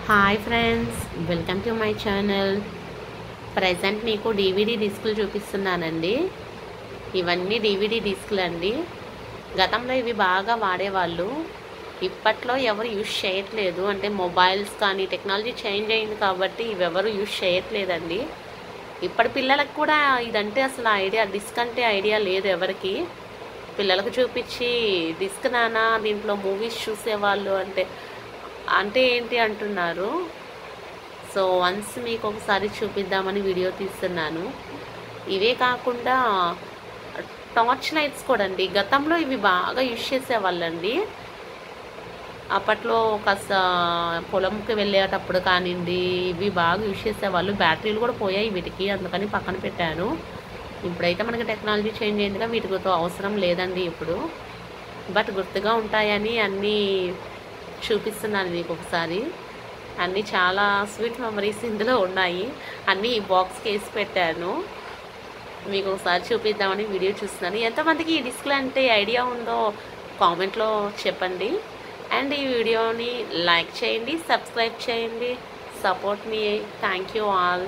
Hi friends, welcome to my channel. Present మీకు DVD డిస్కులు చూపిస్తున్నానండి. ఇవన్నీ DVD డిస్కులు అండి. గతంలో ఇవి బాగా వాడేవాళ్ళు. ఇప్పట్లో ఎవరు యూజ్ చేయట్లేదు. అంటే మొబైల్స్ కానీ టెక్నాలజీ చేంజ్ అయింది కాబట్టి ఇవెవరు యూజ్ చేయట్లేదండి. ఇప్పటి పిల్లలకు కూడా ఇదంటే అసలు ఐడియా, డిస్క్ అంటే ఐడియా లేదు ఎవరికి. పిల్లలకు చూపించి డిస్క్ నానా దీంట్లో మూవీస్ చూసేవాళ్ళు అంటే అంటే ఏంటి అంటున్నారు. సో వన్స్ మీకు ఒకసారి చూపిద్దామని వీడియో తీస్తున్నాను. ఇవే కాకుండా టార్చ్ లైట్స్ కూడా అండి. గతంలో ఇవి బాగా యూజ్ చేసేవాళ్ళండి. అప్పట్లో కాస్త పొలంకి వెళ్ళేటప్పుడు కానివ్వండి, ఇవి బాగా యూజ్ చేసేవాళ్ళు. బ్యాటరీలు కూడా పోయాయి వీటికి, అందుకని పక్కన పెట్టాను. ఇప్పుడైతే మనకి టెక్నాలజీ చేంజ్ అయిందిగా, వీటితో అవసరం లేదండి ఇప్పుడు. బట్ గుర్తుగా ఉంటాయని అన్నీ చూపిస్తున్నాను మీకు ఒకసారి. అన్నీ చాలా స్వీట్ మెమరీస్ ఇందులో ఉన్నాయి. అన్నీ ఈ బాక్స్కి వేసి పెట్టాను. మీకు ఒకసారి చూపిద్దామని వీడియో చూస్తున్నాను. ఎంతమందికి ఈ డిస్కులు అంటే ఐడియా ఉందో కామెంట్లో చెప్పండి. అండ్ ఈ వీడియోని లైక్ చేయండి, సబ్స్క్రైబ్ చేయండి. Support me. Thank you all.